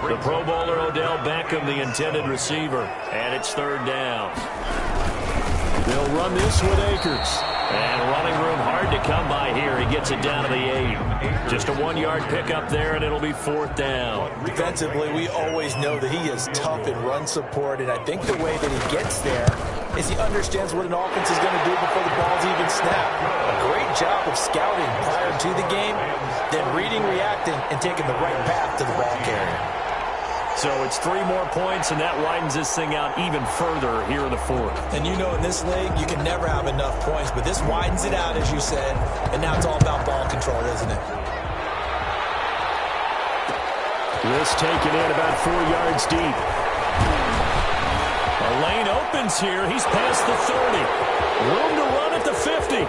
Speaker 1: The Pro Bowler Odell Beckham, the intended receiver, and it's third down. They'll run this with Akers. And running room hard to come by here. He gets it down to the 8. Just a 1-yard pickup there, and it'll be 4th down.
Speaker 3: Defensively, we always know that he is tough in run support, and I think the way that he gets there is he understands what an offense is going to do before the ball's even snapped. A great job of scouting prior to the game, then reading, reacting, and taking the right path to the ball carrier.
Speaker 1: So it's 3 more points, and that widens this thing out even further here in the 4th.
Speaker 3: And you know in this league, you can never have enough points, but this widens it out, as you said, and now it's all about ball control, isn't it?
Speaker 1: This taken in about 4 yards deep. A lane opens here. He's past the 30. Room to run at the 50.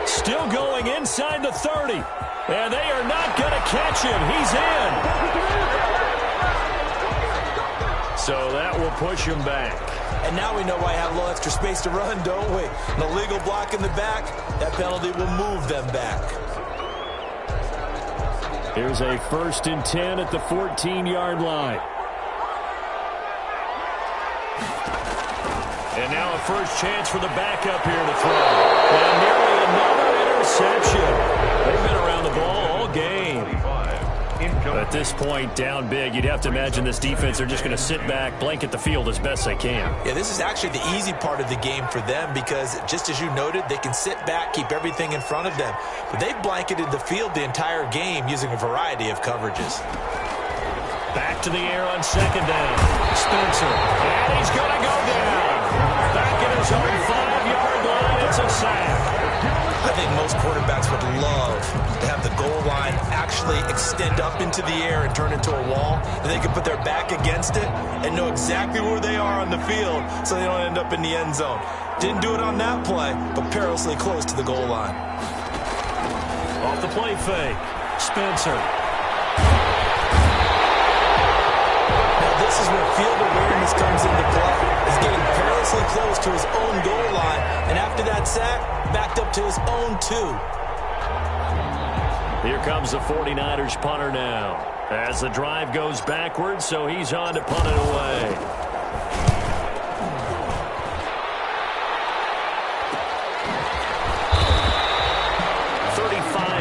Speaker 1: Still going inside the 30. And they are not going to catch him. He's in. So that will push him back.
Speaker 3: And now we know why I have a little extra space to run, don't we? An illegal block in the back, that penalty will move them back.
Speaker 1: Here's a 1st and 10 at the 14-yard line. And now a first chance for the backup here to throw. And nearly another interception. They've been around the ball all game. At this point, down big, you'd have to imagine this defense, they're just going to sit back, blanket the field as best they can.
Speaker 3: Yeah, this is actually the easy part of the game for them because, just as you noted, they can sit back, keep everything in front of them. But they've blanketed the field the entire game using a variety of coverages.
Speaker 1: Back to the air on 2nd down. Spencer. And he's going to go down. Back at his own 5-yard line. It's a sack.
Speaker 3: I think most quarterbacks would love to have the goal line actually extend up into the air and turn into a wall, and they can put their back against it and know exactly where they are on the field so they don't end up in the end zone. Didn't do it on that play, but perilously close to the goal line.
Speaker 1: Off the play fake. Spencer.
Speaker 3: Now this is where field awareness comes into play. He's getting perilously close to his own goal line, and after that sack, backed up to his own 2.
Speaker 1: Here comes the 49ers punter now. As the drive goes backwards, so he's on to punt it away.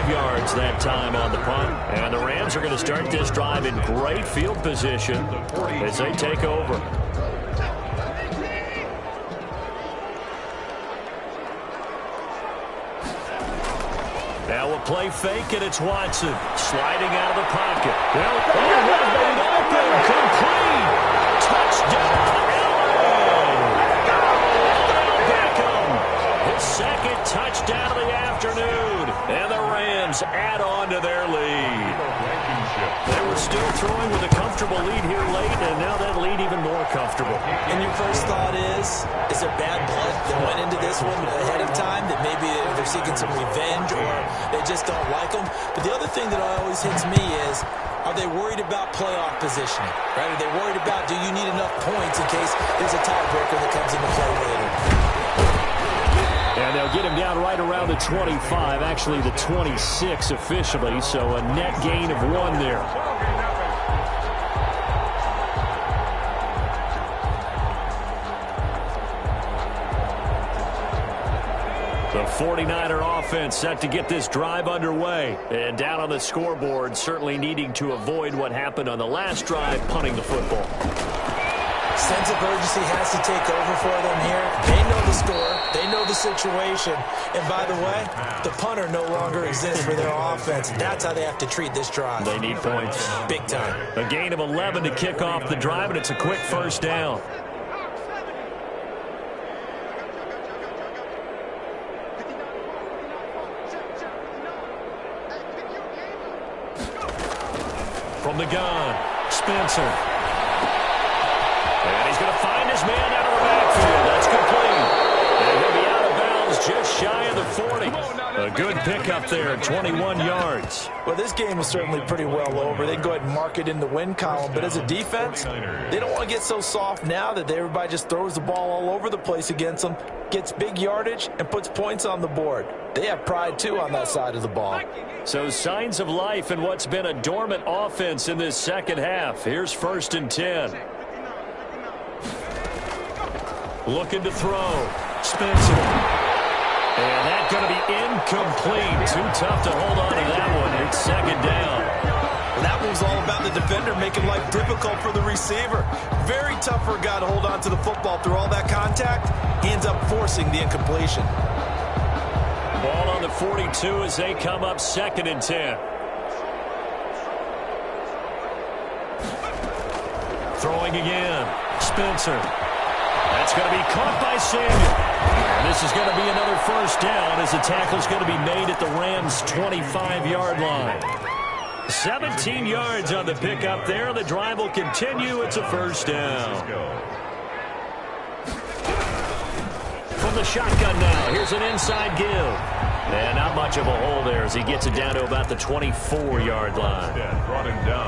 Speaker 1: Yards that time on the punt. And the Rams are going to start this drive in great field position as they take over. Now a play fake, and it's Watson sliding out of the pocket. Complete. Touchdown, Beckham. His 2nd touchdown of the afternoon. And the Rams add on to their lead. They were still throwing with a comfortable lead here late, and now that lead even more comfortable.
Speaker 3: And your first thought is there bad blood that went into this one ahead of time, that maybe they're seeking some revenge or they just don't like them? But the other thing that always hits me is, are they worried about playoff positioning? Right? Are they worried about, do you need enough points in case there's a tiebreaker that comes into play later?
Speaker 1: And they'll get him down right around the 25, actually the 26 officially, so a net gain of 1 there. The 49er offense set to get this drive underway. And down on the scoreboard, certainly needing to avoid what happened on the last drive, punting the football.
Speaker 3: Sense of urgency has to take over for them here. They know the score. They know the situation. And by the way, the punter no longer exists for their offense. That's how they have to treat this drive.
Speaker 1: They need points.
Speaker 3: Big time.
Speaker 1: A gain of 11 to kick off the drive, and it's a quick first down. From the gun, Spencer. And he's going to find his man out of the backfield. That's complete. And he'll be out of bounds just shy of the 40. A good pickup there, 21 yards.
Speaker 3: Well, this game is certainly pretty well over. They can go ahead and mark it in the win column. But as a defense, they don't want to get so soft now that everybody just throws the ball all over the place against them, gets big yardage, and puts points on the board. They have pride, too, on that side of the ball.
Speaker 1: So signs of life in what's been a dormant offense in this second half. Here's 1st and 10. Looking to throw. Spencer. And that's going to be incomplete. Too tough to hold on to that one. It's second down.
Speaker 3: That was all about the defender making life difficult for the receiver. Very tough for a guy to hold on to the football through all that contact. He ends up forcing the incompletion.
Speaker 1: Ball on the 42 as they come up 2nd and 10. Throwing again. Spencer. That's going to be caught by Samuel. And this is going to be another first down as the tackle's going to be made at the Rams' 25-yard line. 17 yards on the pickup there. The drive will continue. It's a first down. From the shotgun now. Here's an inside give. And not much of a hole there as he gets it down to about the 24-yard line.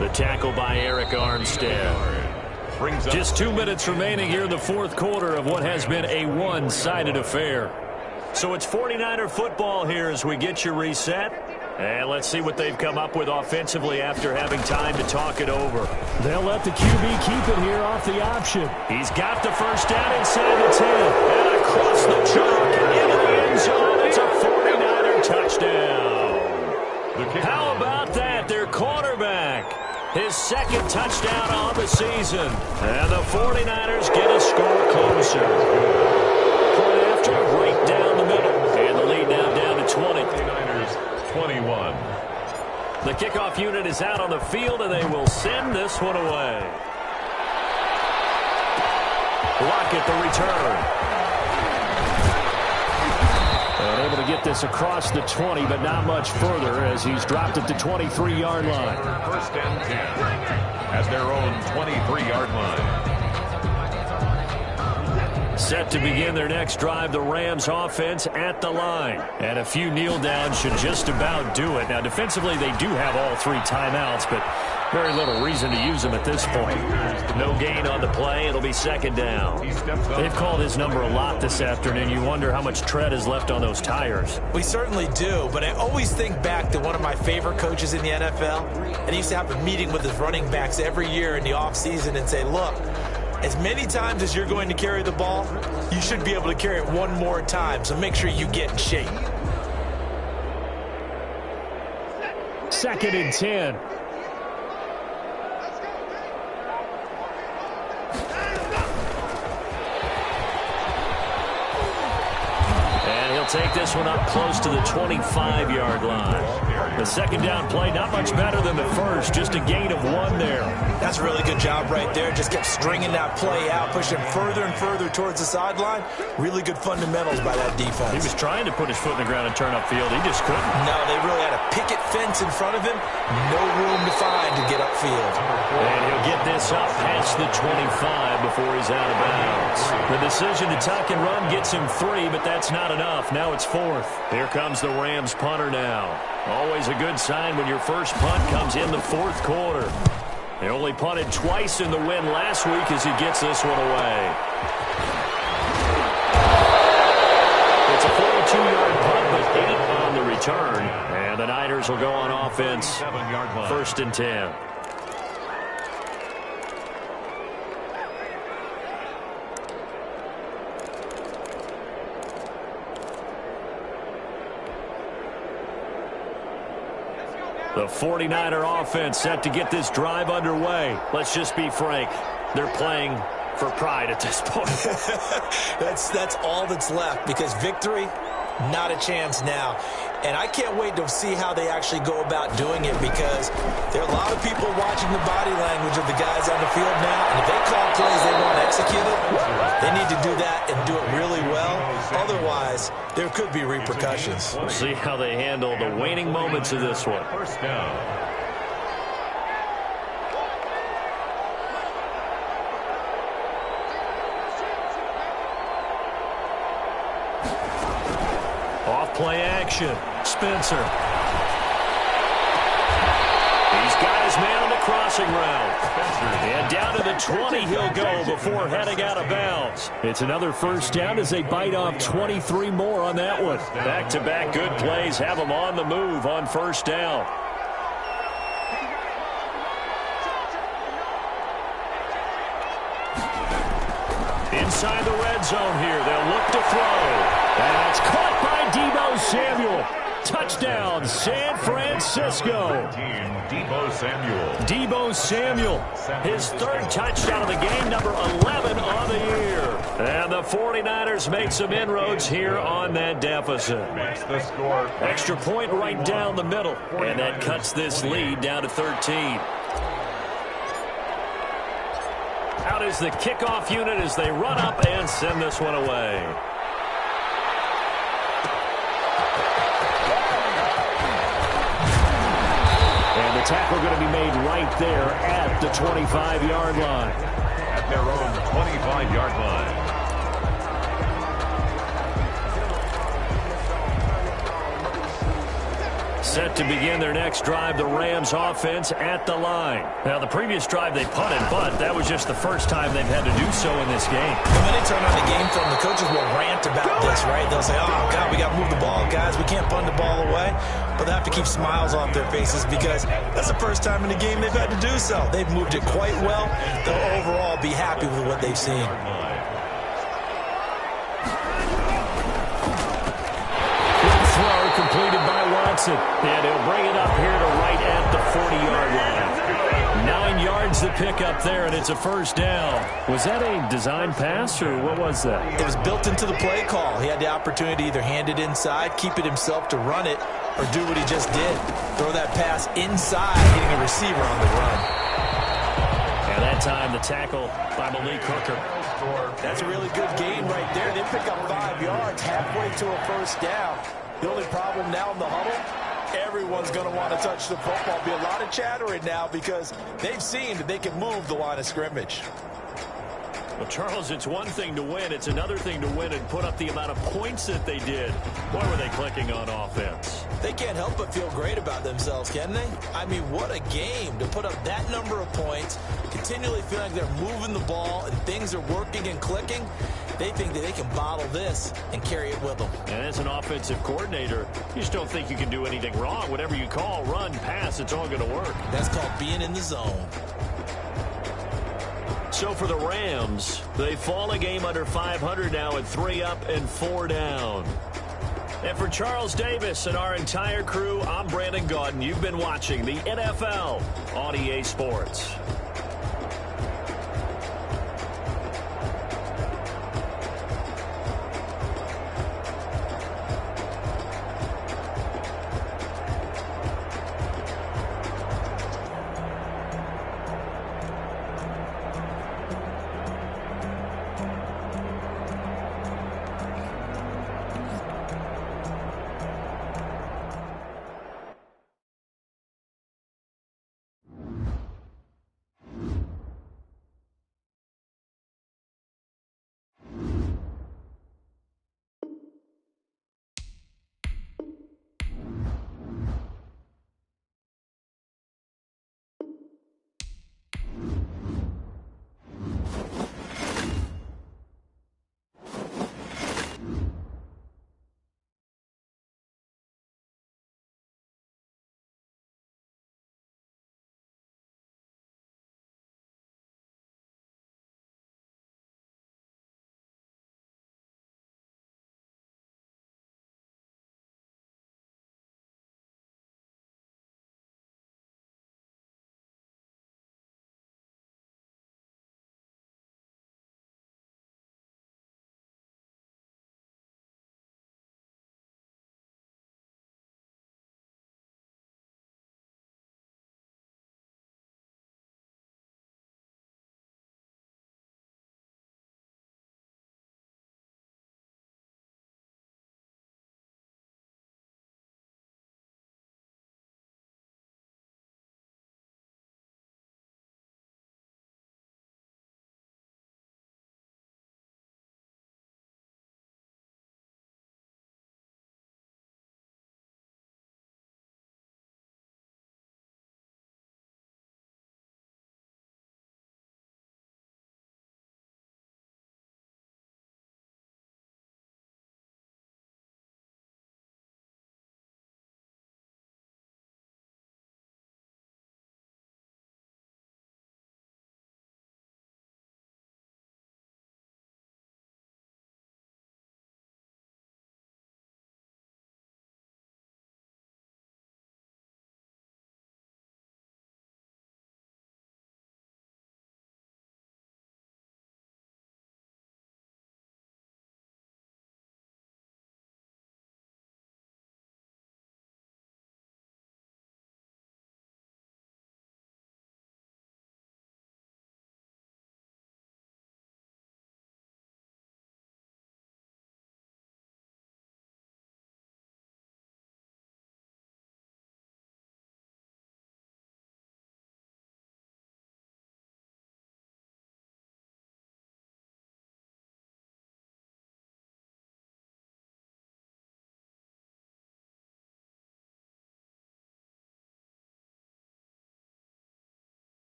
Speaker 1: The tackle by Eric Armstead. Just 2 minutes remaining here in the fourth quarter of what has been a one-sided affair. So it's 49er football here as we get you reset. And let's see what they've come up with offensively after having time to talk it over.
Speaker 2: They'll let the QB keep it here off the option.
Speaker 1: He's got the first down inside the 10. And across the chalk into the end zone. It's a 49er touchdown. How about that? Their quarterback. His second touchdown on the season. And the 49ers get a score closer. Point after, right down the middle. And the lead now down to 20.
Speaker 4: 21.
Speaker 1: The kickoff unit is out on the field, and they will send this one away. Lockett, the return.
Speaker 2: And able to get this across the 20, but not much further as he's dropped at the 23-yard line.
Speaker 4: First and 10 as their own 23-yard line.
Speaker 1: Set to begin their next drive, the Rams offense at the line. And a few kneel downs should just about do it. Now, defensively, they do have all 3 timeouts, but very little reason to use them at this point. No gain on the play. It'll be second down. They've called his number a lot this afternoon. You wonder how much tread is left on those tires.
Speaker 3: We certainly do, but I always think back to one of my favorite coaches in the NFL. And he used to have a meeting with his running backs every year in the offseason and say, look, as many times as you're going to carry the ball, you should be able to carry it one more time, so make sure you get in shape.
Speaker 2: 2nd and 10.
Speaker 1: And he'll take this one up close to the 25-yard line. The second down play, not much better than the first, just a gain of 1 there.
Speaker 3: That's a really good job right there. Just kept stringing that play out, pushing further and further towards the sideline. Really good fundamentals by that defense.
Speaker 1: He was trying to put his foot in the ground and turn upfield. He just couldn't.
Speaker 3: No, they really had a picket fence in front of him. No room to find to get upfield.
Speaker 1: And he'll get this up past the 25 before he's out of bounds. The decision to tuck and run gets him 3, but that's not enough. Now it's 4th. Here comes the Rams punter now. Always a good sign when your first punt comes in the fourth quarter. They only punted twice in the win last week as he gets this one away. It's a 42-yard punt, but 8 on the return. And the Niners will go on offense.
Speaker 4: 7-yard line.
Speaker 1: 1st and 10. The 49er offense set to get this drive underway. Let's just be frank. They're playing for pride at this point.
Speaker 3: That's all that's left because victory, not a chance now. And I can't wait to see how they actually go about doing it because there are a lot of people watching the body language of the guys on the field now. And if they call plays they want executed, they need to do that and do it really well. Otherwise, there could be repercussions.
Speaker 1: We'll see how they handle the waning moments of this one.
Speaker 4: First down.
Speaker 1: Off-play action. Spencer. He's got his man on the crossing route. And down to the 20 he'll go before heading out of bounds.
Speaker 2: It's another first down as they bite off 23 more on that one.
Speaker 1: Back-to-back good plays have them on the move on first down. inside the red zone here. They'll look to throw. That's caught by Deebo Samuel. Touchdown, San Francisco. Deebo Samuel, his third touchdown of the game, number 11 on the year. And the 49ers make some inroads here on that deficit. Extra point right down the middle, and that cuts this lead down to 13. Out is the kickoff unit as they run up and send this one away. And the tackle going to be made right there at the 25-yard line.
Speaker 4: At their own 25-yard line.
Speaker 1: Set to begin their next drive, the Rams offense at the line. Now, the previous drive they punted, but that was just the first time they've had to do so in this game.
Speaker 3: When they turn on the game film, the coaches will rant about this, right? They'll say, oh, God, we got to move the ball, guys. We can't punt the ball away. But they have to keep smiles off their faces because that's the first time in the game they've had to do so. They've moved it quite well. They'll overall be happy with what they've seen.
Speaker 1: Completed by Watson. And he'll bring it up here to right at the 40-yard line. 9 yards to pick up there, and it's a first down. Was that a design pass, or what was that?
Speaker 3: It was built into the play call. He had the opportunity to either hand it inside, keep it himself to run it, or do what he just did. Throw that pass inside, hitting a receiver on the run.
Speaker 1: And that time, the tackle by Malik Hooker.
Speaker 3: That's a really good gain right there. They pick up 5 yards halfway to a first down. The only problem now in the huddle, everyone's going to want to touch the football. Be a lot of chattering now because they've seen that they can move the line of scrimmage.
Speaker 1: Well, Charles, it's one thing to win. It's another thing to win and put up the amount of points that they did. Boy, were they clicking on offense.
Speaker 3: They can't help but feel great about themselves, can they? I mean, what a game to put up that number of points, continually feel like they're moving the ball and things are working and clicking. They think that they can bottle this and carry it with them.
Speaker 1: And as an offensive coordinator, you just don't think you can do anything wrong. Whatever you call, run, pass, it's all going to work.
Speaker 3: That's called being in the zone.
Speaker 1: So for the Rams, they fall a game under 500 now at 3 up and 4 down. And for Charles Davis and our entire crew, I'm Brandon Gaudin. You've been watching the NFL on EA Sports.